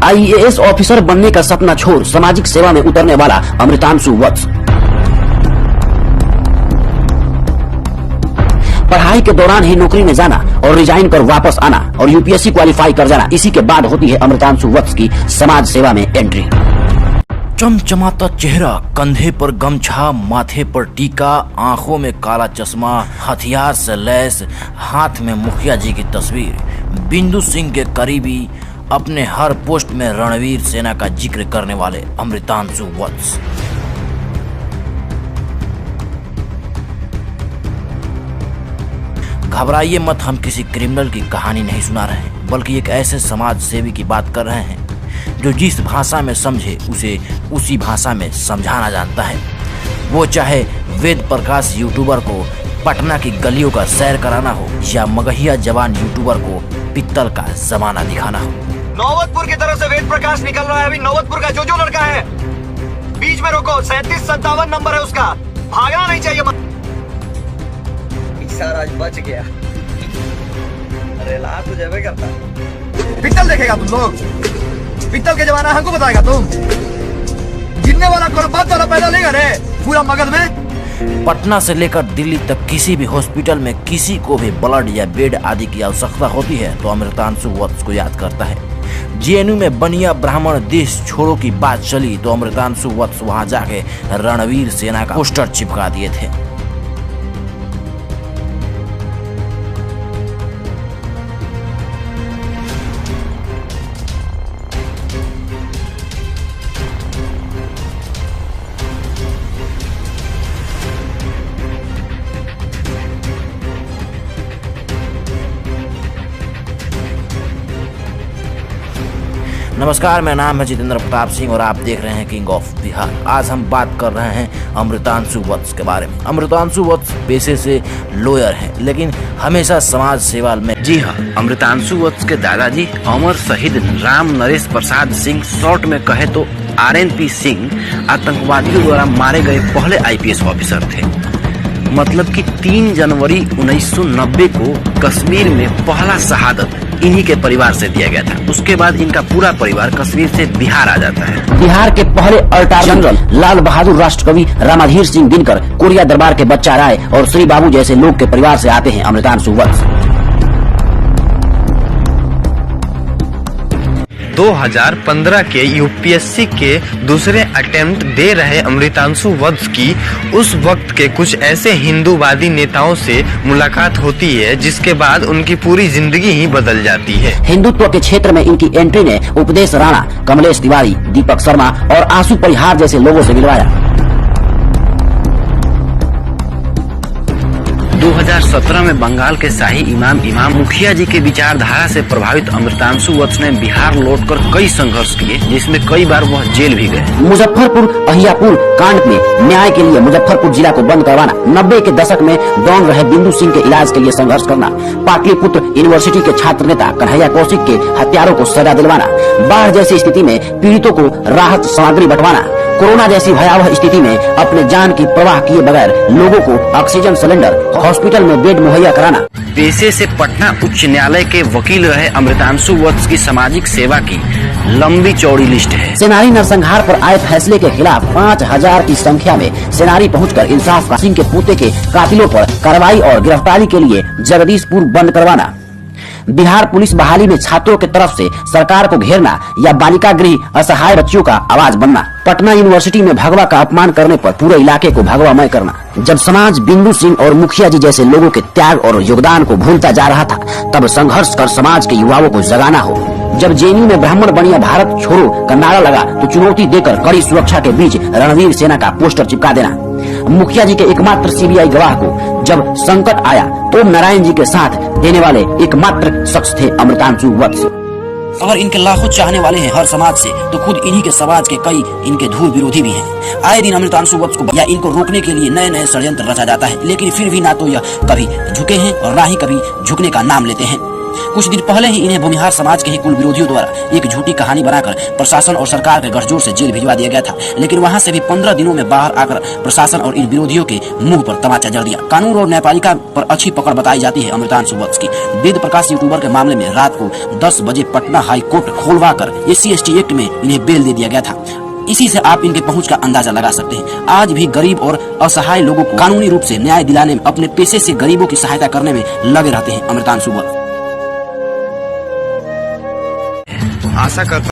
IAS officer बनने का सपना छोड़ सामाजिक सेवा में उतरने वाला अमृतांशु वत्स। पढ़ाई के दौरान ही नौकरी में जाना और रिजाइन कर वापस आना और UPSC क्वालिफाई कर जाना, इसी के बाद होती है अमृतांशु वत्स की समाज सेवा में एंट्री। चमचमाता चेहरा, कंधे पर गमछा, माथे पर टीका, आंखों में काला चश्मा, हथियार से लैस, हाथ में मुखिया जी की तस्वीर, बिंदु सिंह के करीबी, अपने हर पोस्ट में रणवीर सेना का जिक्र करने वाले अमृतांशु वत्स। घबराइए मत, हम किसी क्रिमिनल की कहानी नहीं सुना रहे हैं, बल्कि एक ऐसे समाज सेवी की बात कर रहे हैं जो जिस भाषा में समझे उसे उसी भाषा में समझाना जानता है। वो चाहे वेद प्रकाश यूट्यूबर को पटना की गलियों का सैर कराना हो या मगहिया जवान यूट्यूबर को पित्तल का जमाना दिखाना हो। नौबतपुर की तरफ से वेद प्रकाश निकल रहा है। अभी नौबतपुर का जो लड़का है बीच में रोको, 3757 नंबर है उसका, भागना नहीं चाहिए। आज बच गया। अरे ला तुझे भी करता पित्तल देखेगा तुम लोग, पित्तल के जमाना हमको बताएगा तुम। गिरने वाला कौन बात वाला पैदा लेगा रे पूरा मगध में। पटना से लेकर दिल्ली तक किसी भी हॉस्पिटल में किसी को भी ब्लड या बेड आदि की आवश्यकता होती है तो अमृतांशु वत्स को याद करता है। JNU में बनिया ब्राह्मण देश छोड़ो की बात चली तो अमृतांशु वत्स वहां जाके रणवीर सेना का पोस्टर चिपका दिए थे। नमस्कार, मेरा नाम है जितेंद्र प्रताप सिंह और आप देख रहे हैं किंग ऑफ बिहार। आज हम बात कर रहे हैं अमृतांशु वत्स के बारे में। अमृतांशु वत्स पेशे से लॉयर हैं, लेकिन हमेशा समाज सेवा में। जी हाँ, अमृतांशु वत्स के दादाजी अमर शहीद राम नरेश प्रसाद सिंह, शॉर्ट में कहे तो RNP सिंह, आतंकवादियों द्वारा मारे गए पहले IPS ऑफिसर थे। मतलब कि 3 जनवरी 1990 को कश्मीर में पहला शहादत इन्हीं के परिवार से दिया गया था। उसके बाद इनका पूरा परिवार कश्मीर से बिहार आ जाता है। बिहार के पहले Alt general Lal Bahadur राष्ट्रकवि Ramadhir Singh Dinkar, Korea दरबार के बच्चा राय और श्री बाबू जैसे लोग के परिवार से आते हैं अमृतांशु वत्स। 2015 के UPSC के दूसरे अटेम्प्ट दे रहे अमृतांशु वत्स की उस वक्त के कुछ ऐसे हिंदूवादी नेताओं से मुलाकात होती है जिसके बाद उनकी पूरी जिंदगी ही बदल जाती है। हिंदुत्व के क्षेत्र में इनकी एंट्री ने उपदेश राणा, कमलेश तिवारी, दीपक शर्मा और आशु परिहार जैसे लोगों से मिलवाया। 2017 में बंगाल के शाही इमाम मुखिया जी के विचारधारा से प्रभावित अमृतांशु वत्स ने बिहार लौटकर कई संघर्ष किए, जिसमें कई बार वह जेल भी गए। मुजफ्फरपुर अहियापुर कांड में न्याय के लिए मुजफ्फरपुर जिला को बंद करवाना, 90 के दशक में डॉन रहे बिंदु सिंह के इलाज के लिए संघर्ष करना, पाटलिपुत्र यूनिवर्सिटी के छात्र नेता कन्हैया कौशिक के हत्यारों को सजा दिलवाना, बाढ़ जैसी स्थिति में पीड़ितों को राहत सामग्री बंटवाना, कोरोना जैसी भयावह स्थिति में अपने जान की परवाह किए बगैर लोगों को ऑक्सीजन सिलेंडर, हॉस्पिटल में बेड मुहैया कराना। पेशे से पटना उच्च न्यायालय के वकील रहे अमृतांशु वत्स की सामाजिक सेवा की लंबी चौड़ी लिस्ट है। सेनारी नरसंहार पर आए फैसले के खिलाफ 5000 की संख्या में सेनारी पहुंचकर इंसाफ सिंह के पोते के कातिलों पर कार्रवाई और गिरफ्तारी के लिए जगदीशपुर बंद करवाना, बिहार पुलिस बहाली में छात्रों के तरफ से सरकार को घेरना या बालिका गृह असहाय बच्चियों का आवाज बनना, पटना यूनिवर्सिटी में भगवा का अपमान करने पर पूरे इलाके को भगवामय करना। जब समाज बिंदु सिंह और मुखिया जी जैसे लोगों के त्याग और योगदान को भूलता जा रहा था, तब संघर्ष कर समाज के युवाओं को जगाना हो। जब JNU में ब्राह्मण बनिया भारत छोड़ो का नारा लगा तो चुनौती देकर कड़ी सुरक्षा के बीच रणवीर सेना का पोस्टर चिपका देना। मुखिया जी के एकमात्र CBI गवाह को जब संकट आया तो नारायण जी के साथ देने वाले एकमात्र शख्स थे अमृतांशु वत्स। अगर इनके लाखों चाहने वाले हैं हर समाज से, तो खुद इन्हीं के समाज के कई इनके धूल विरोधी भी हैं। आए दिन अमृतांशु वत्स को या इनको रोकने के लिए नए षड्यंत्र रचा जाता है, लेकिन फिर भी ना तो यह कभी झुके हैं और ना ही कभी झुकने का नाम लेते हैं। कुछ दिन पहले ही इन्हें भूमिहार समाज के ही कुल विरोधियों द्वारा एक झूठी कहानी बनाकर प्रशासन और सरकार के गठजोड़ से जेल भिजवा दिया गया था, लेकिन वहां से भी 15 दिनों में बाहर आकर प्रशासन और इन विरोधियों के मुंह पर तमाचा जड़ दिया। कानून और न्यायपालिका पर अच्छी पकड़ बताई जाती है अमृतांशु वत्स की। वेद प्रकाश यूट्यूबर के मामले में रात को 10 बजे पटना हाई कोर्ट खोलवा कर SC/ST एक्ट में इन्हें बेल दे दिया गया था। इसी से आप इनके पहुंच का अंदाजा लगा सकते हैं। आज भी गरीब और असहाय लोगों को कानूनी रूप से न्याय दिलाने में, अपने पेशे से गरीबों की सहायता करने में लगे रहते हैं अमृतांशु वत्स। आशा करता